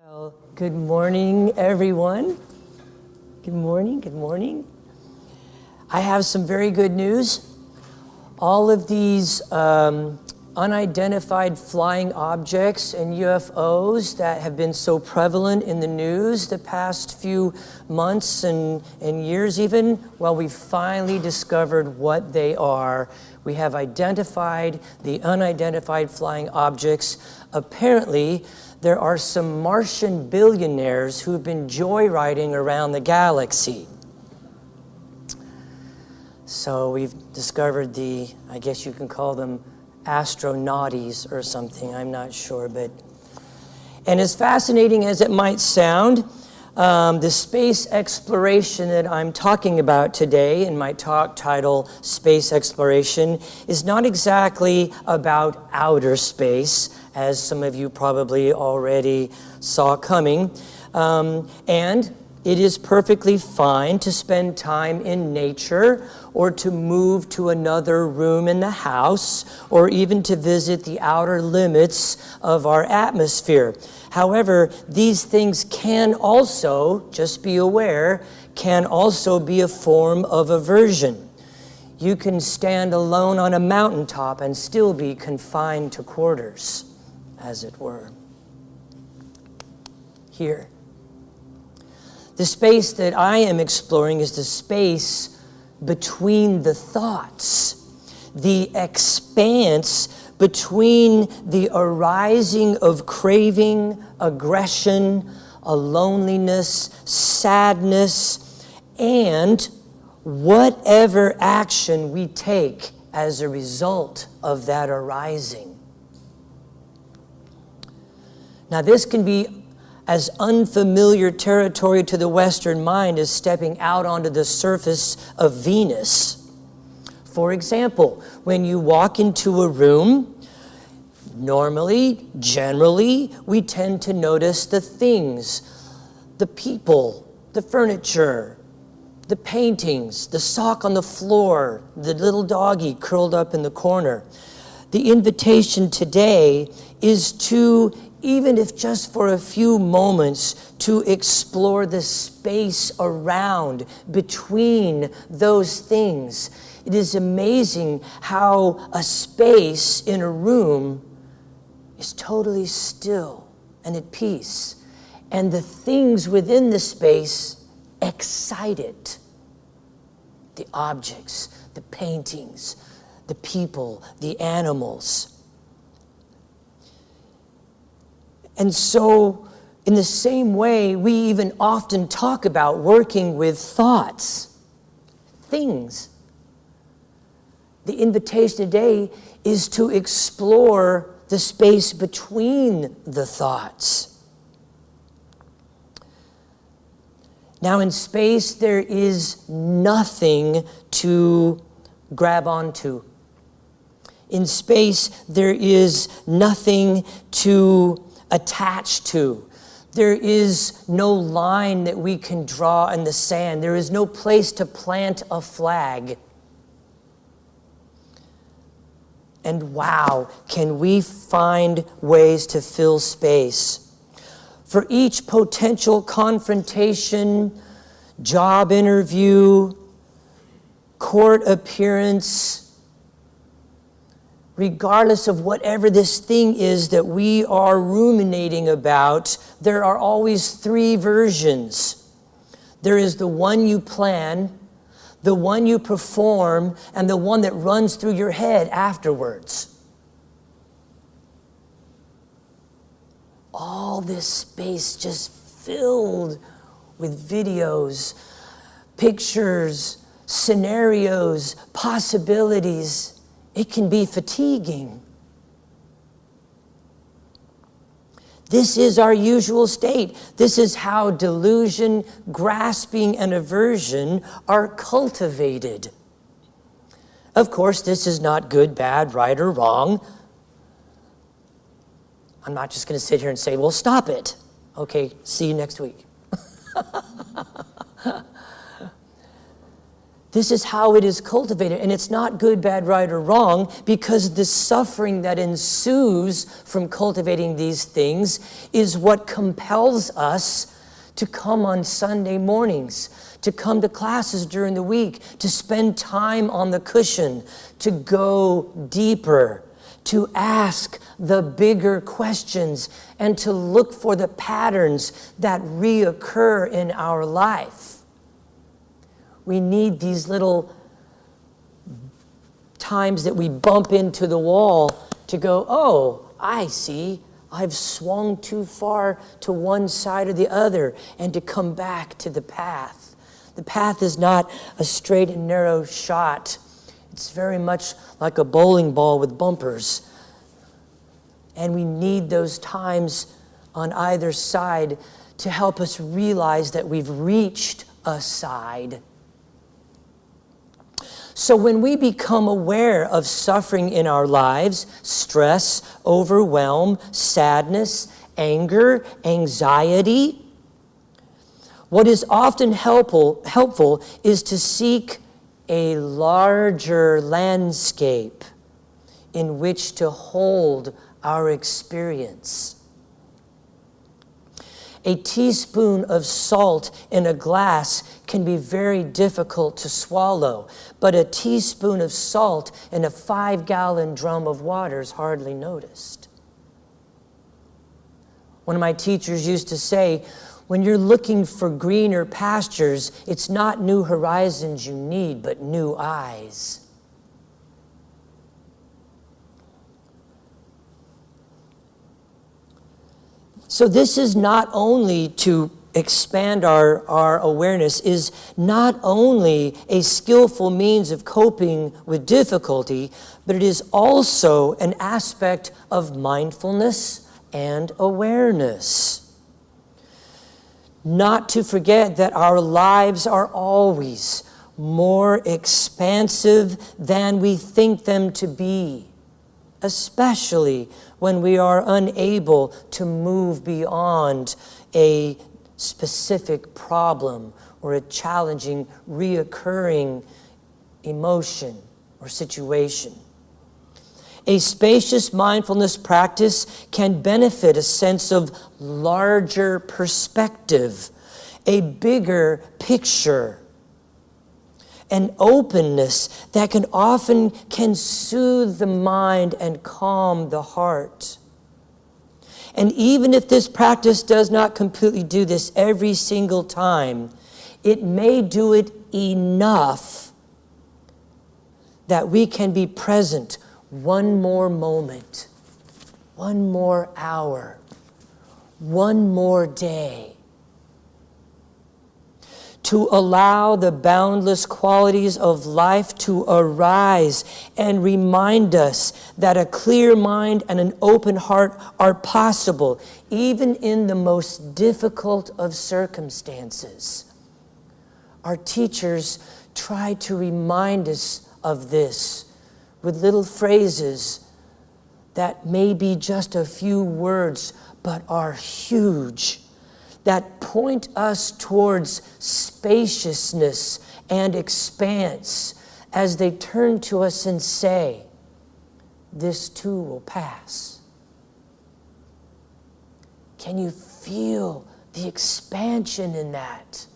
Well, good morning, everyone. Good morning, good morning. I have some very good news. All of these unidentified flying objects and UFOs that have been so prevalent in the news the past few months and years even, well, we finally discovered what they are. We have identified the unidentified flying objects. Apparently, there are some Martian billionaires who've been joyriding around the galaxy. So we've discovered I guess you can call them astronauts or something, I'm not sure. And as fascinating as it might sound, the space exploration that I'm talking about today in my talk title, Space Exploration, is not exactly about outer space, as some of you probably already saw coming. And it is perfectly fine to spend time in nature or to move to another room in the house or even to visit the outer limits of our atmosphere. However, these things can also, just be aware, can also be a form of aversion. You can stand alone on a mountaintop and still be confined to quarters, as it were. Here. The space that I am exploring is the space between the thoughts, the expanse between the arising of craving, aggression, a loneliness, sadness, and whatever action we take as a result of that arising. Now, this can be as unfamiliar territory to the Western mind as stepping out onto the surface of Venus. For example, when you walk into a room, normally, generally, we tend to notice the things, the people, the furniture, the paintings, the sock on the floor, the little doggy curled up in the corner. The invitation today is to, even if just for a few moments, to explore the space around, between those things. It is amazing how a space in a room is totally still and at peace, and the things within the space excite it. The objects, the paintings, the people, the animals. And so, in the same way, we even often talk about working with thoughts, things. The invitation today is to explore the space between the thoughts. Now, in space, there is nothing to grab onto. In space, there is nothing to attach to. There is no line that we can draw in the sand. There is no place to plant a flag. And wow, can we find ways to fill space? For each potential confrontation, job interview, court appearance, regardless of whatever this thing is that we are ruminating about, there are always three versions. There is the one you plan, the one you perform, and the one that runs through your head afterwards. All this space just filled with videos, pictures, scenarios, possibilities. It can be fatiguing. This is our usual state. This is how delusion, grasping, and aversion are cultivated. Of course, this is not good, bad, right, or wrong. I'm not just going to sit here and say, well, stop it. Okay, see you next week. This is how it is cultivated. And it's not good, bad, right, or wrong, because the suffering that ensues from cultivating these things is what compels us to come on Sunday mornings, to come to classes during the week, to spend time on the cushion, to go deeper, to ask the bigger questions, and to look for the patterns that reoccur in our life. We need these little times that we bump into the wall to go, oh, I see, I've swung too far to one side or the other, and to come back to the path. The path is not a straight and narrow shot. It's very much like a bowling ball with bumpers. And we need those times on either side to help us realize that we've reached a side. So when we become aware of suffering in our lives, stress, overwhelm, sadness, anger, anxiety, what is often helpful is to seek a larger landscape in which to hold our experience. A teaspoon of salt in a glass can be very difficult to swallow, but a teaspoon of salt in a 5-gallon drum of water is hardly noticed. One of my teachers used to say, when you're looking for greener pastures, it's not new horizons you need, but new eyes. So this is not only to expand our awareness, is not only a skillful means of coping with difficulty, but it is also an aspect of mindfulness and awareness. Not to forget that our lives are always more expansive than we think them to be, especially when we are unable to move beyond a specific problem or a challenging, reoccurring emotion or situation. A spacious mindfulness practice can benefit a sense of larger perspective, a bigger picture, an openness that can soothe the mind and calm the heart. And even if this practice does not completely do this every single time, it may do it enough that we can be present one more moment, one more hour, one more day, to allow the boundless qualities of life to arise and remind us that a clear mind and an open heart are possible, even in the most difficult of circumstances. Our teachers try to remind us of this with little phrases that may be just a few words, but are huge, that point us towards spaciousness and expanse as they turn to us and say, "This too will pass." Can you feel the expansion in that?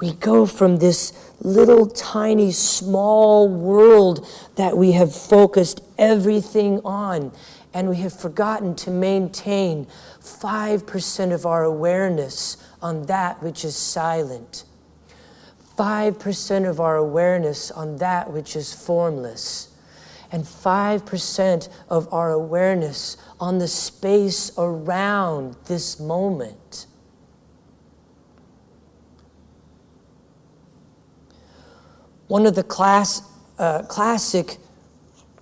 We go from this little tiny small world that we have focused everything on, and we have forgotten to maintain 5% of our awareness on that which is silent, 5% of our awareness on that which is formless, and 5% of our awareness on the space around this moment. One of the classic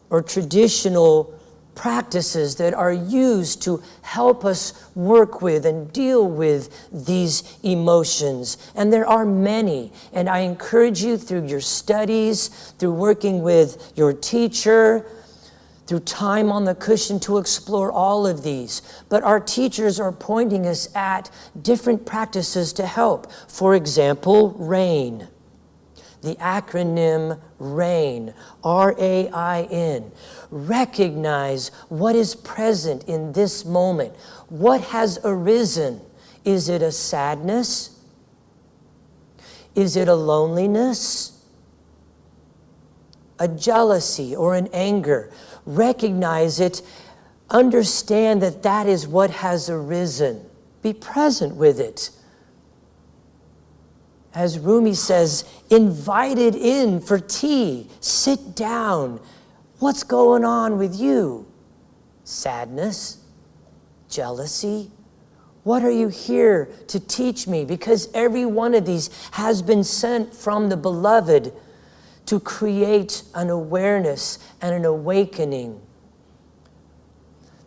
or traditional practices that are used to help us work with and deal with these emotions. And there are many. And I encourage you through your studies, through working with your teacher, through time on the cushion to explore all of these. But our teachers are pointing us at different practices to help. For example, rain. the acronym RAIN, R-A-I-N. Recognize what is present in this moment. What has arisen? Is it a sadness? Is it a loneliness? A jealousy or an anger? Recognize it. Understand that that is what has arisen. Be present with it. As Rumi says, invite it in for tea. Sit down. What's going on with you? Sadness? Jealousy? What are you here to teach me? Because every one of these has been sent from the Beloved to create an awareness and an awakening.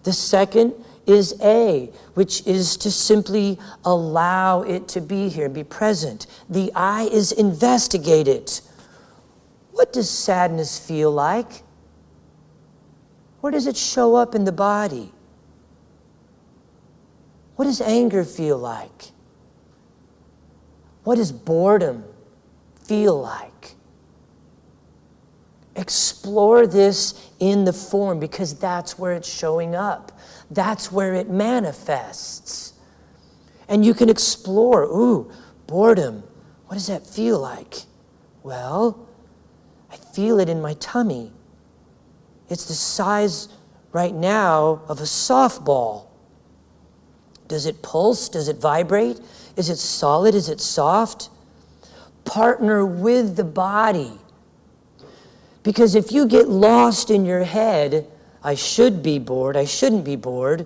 The second is A, which is to simply allow it to be here, be present. The I is investigate it. What does sadness feel like? Where does it show up in the body? What does anger feel like? What does boredom feel like? Explore this in the form because that's where it's showing up. That's where it manifests. And you can explore, boredom. What does that feel like? Well, I feel it in my tummy. It's the size right now of a softball. Does it pulse? Does it vibrate? Is it solid? Is it soft? Partner with the body. Because if you get lost in your head, I should be bored, I shouldn't be bored.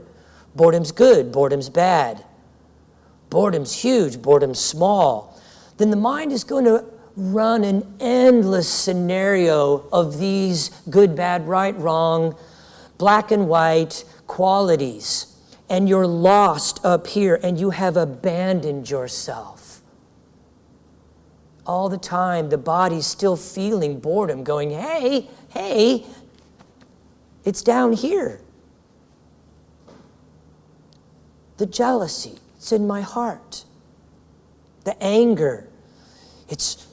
Boredom's good, boredom's bad. Boredom's huge, boredom's small. Then the mind is going to run an endless scenario of these good, bad, right, wrong, black and white qualities. And you're lost up here and you have abandoned yourself. All the time, the body's still feeling boredom, going, hey, it's down here. The jealousy, it's in my heart. The anger, it's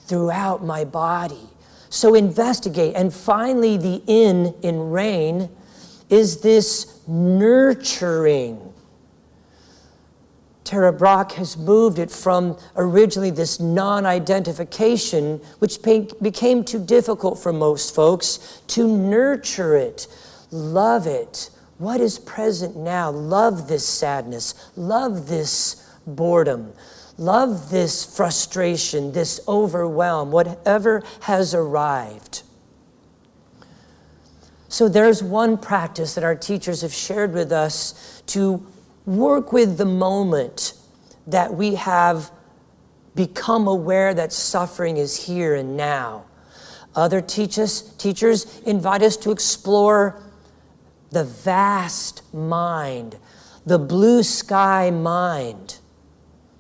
throughout my body. So investigate. And finally, the in rain is this nurturing. Tara Brach has moved it from originally this non-identification, which became too difficult for most folks, to nurture it, love it. What is present now? Love this sadness, love this boredom, love this frustration, this overwhelm, whatever has arrived. So there's one practice that our teachers have shared with us to work with the moment that we have become aware that suffering is here and now. Other teachers invite us to explore the vast mind, the blue sky mind.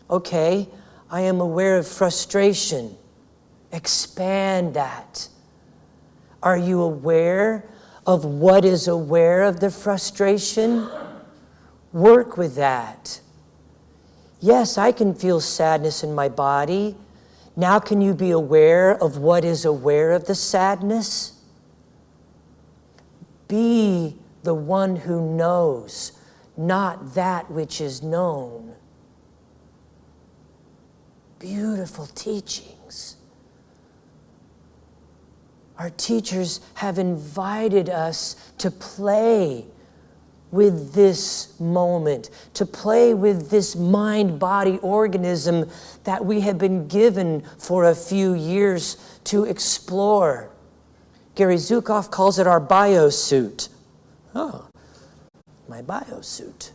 Okay, I am aware of frustration. Expand that. Are you aware of what is aware of the frustration? Work with that. Yes, I can feel sadness in my body. Now can you be aware of what is aware of the sadness? Be the one who knows, not that which is known. Beautiful teachings. Our teachers have invited us to play with this moment, to play with this mind-body organism that we have been given for a few years to explore. Gary Zukav calls it our biosuit. Oh, my biosuit.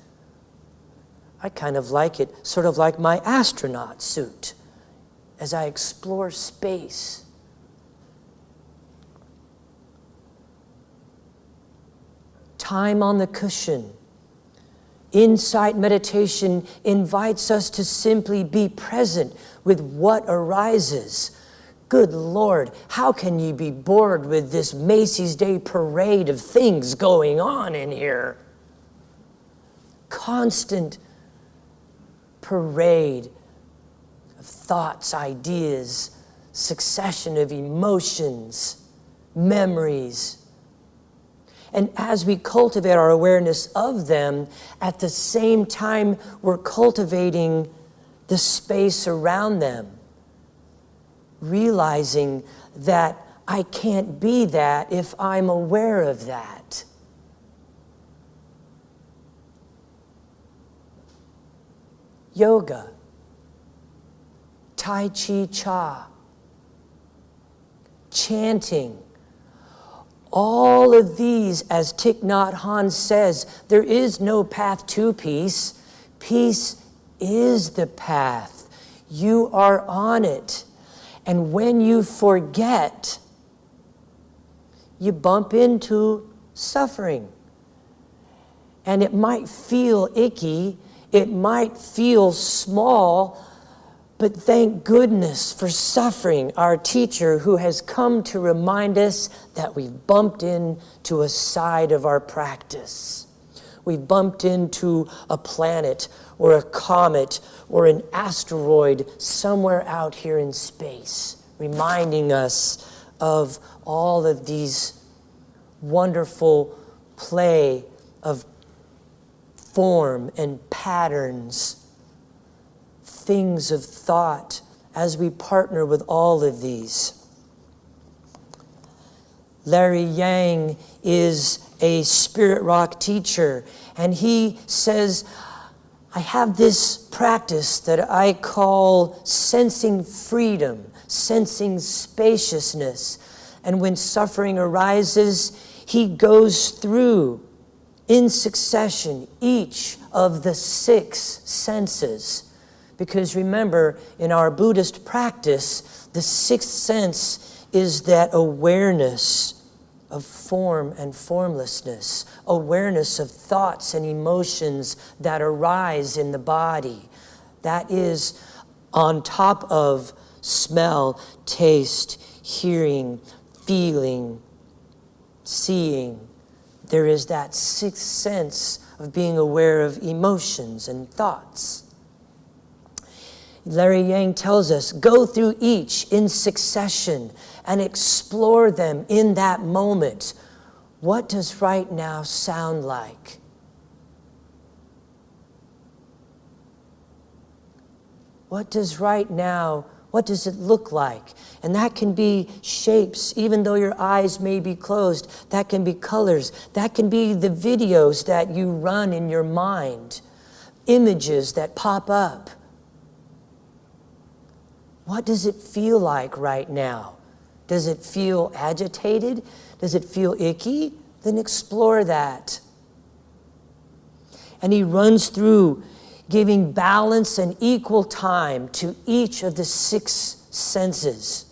I kind of like it, sort of like my astronaut suit, as I explore space. Time on the cushion. Insight meditation invites us to simply be present with what arises. Good Lord, how can you be bored with this Macy's Day parade of things going on in here? Constant parade of thoughts, ideas, succession of emotions, memories. And as we cultivate our awareness of them, at the same time, we're cultivating the space around them, realizing that I can't be that if I'm aware of that. Yoga, Tai Chi Cha, chanting, all of these, as Thich Nhat Hanh says, there is no path to peace. Peace is the path. You are on it. And when you forget, you bump into suffering. And it might feel icky, it might feel small, but thank goodness for suffering, our teacher who has come to remind us that we've bumped into a side of our practice. We've bumped into a planet or a comet or an asteroid somewhere out here in space, reminding us of all of these wonderful play of form and patterns, things of thought, as we partner with all of these. Larry Yang is a spirit rock teacher, and he says, I have this practice that I call sensing freedom, sensing spaciousness. And when suffering arises, he goes through, in succession, each of the 6 senses. Because remember, in our Buddhist practice, the 6th sense is that awareness of form and formlessness, awareness of thoughts and emotions that arise in the body. That is on top of smell, taste, hearing, feeling, seeing. There is that 6th sense of being aware of emotions and thoughts. Larry Yang tells us, go through each in succession and explore them in that moment. What does right now sound like? What does it look like? And that can be shapes, even though your eyes may be closed. That can be colors. That can be the videos that you run in your mind, images that pop up. What does it feel like right now? Does it feel agitated? Does it feel icky? Then explore that. And he runs through giving balance and equal time to each of the 6 senses.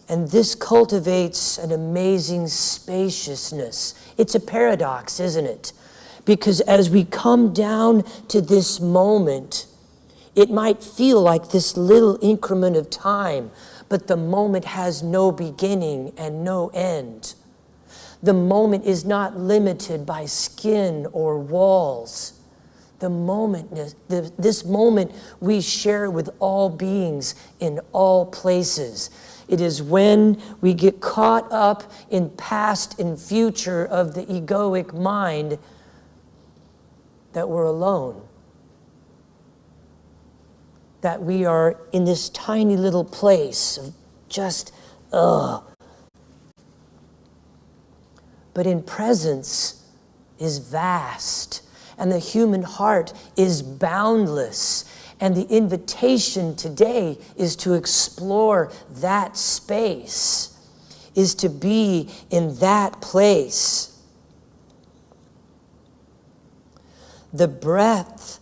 And this cultivates an amazing spaciousness. It's a paradox, isn't it? Because as we come down to this moment, it might feel like this little increment of time, but the moment has no beginning and no end. The moment is not limited by skin or walls. This moment we share with all beings in all places. It is when we get caught up in past and future of the egoic mind that we're alone. That we are in this tiny little place of just, But in presence is vast, and the human heart is boundless. And the invitation today is to explore that space, is to be in that place. The breath,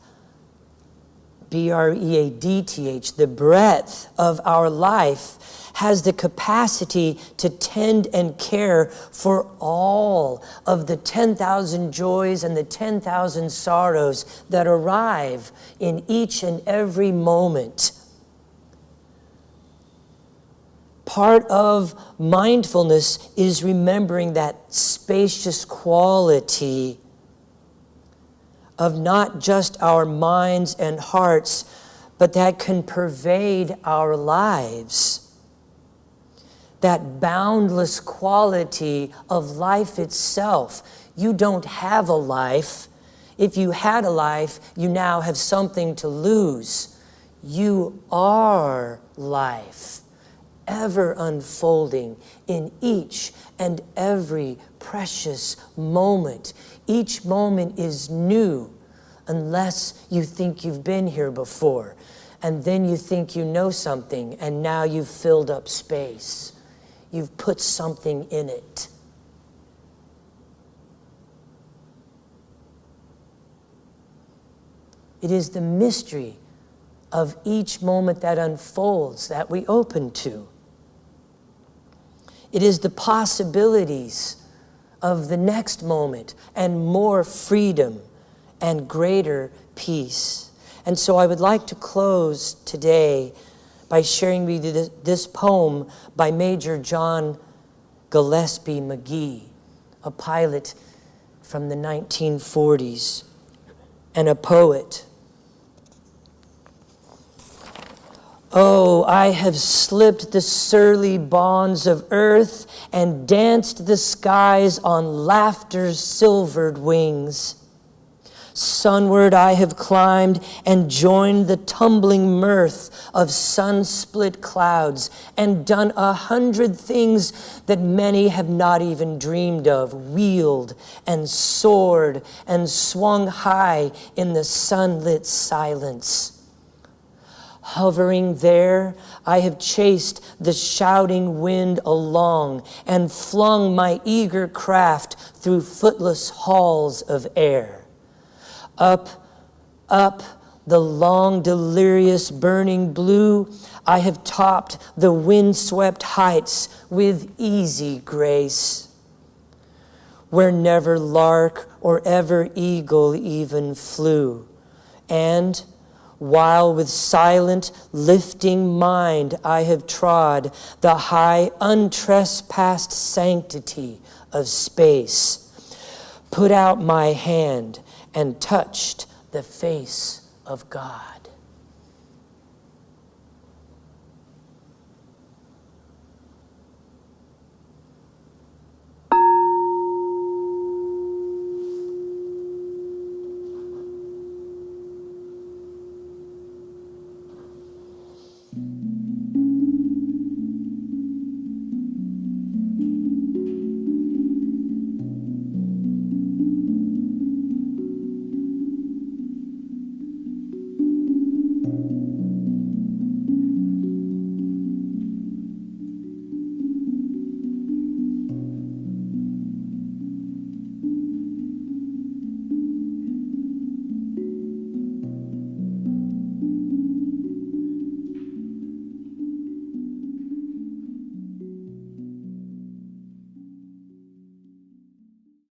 B-R-E-A-D-T-H, the breadth of our life has the capacity to tend and care for all of the 10,000 joys and the 10,000 sorrows that arrive in each and every moment. Part of mindfulness is remembering that spacious quality of not just our minds and hearts, but that can pervade our lives. That boundless quality of life itself. You don't have a life. If you had a life, you now have something to lose. You are life, ever unfolding in each and every precious moment. Each moment is new, unless you think you've been here before. And then you think you know something, and now you've filled up space. You've put something in it. It is the mystery of each moment that unfolds that we open to. It is the possibilities of the next moment and more freedom and greater peace. And so I would like to close today by sharing with you this poem by Major John Gillespie McGee, a pilot from the 1940s and a poet. Oh, I have slipped the surly bonds of earth and danced the skies on laughter's silvered wings. Sunward I have climbed and joined the tumbling mirth of sun-split clouds and done 100 things that many have not even dreamed of, wheeled and soared and swung high in the sunlit silence. Hovering there, I have chased the shouting wind along and flung my eager craft through footless halls of air. Up, up the long, delirious, burning blue, I have topped the wind-swept heights with easy grace, where never lark or ever eagle even flew. And while with silent, lifting mind I have trod the high, untrespassed sanctity of space, put out my hand and touched the face of God.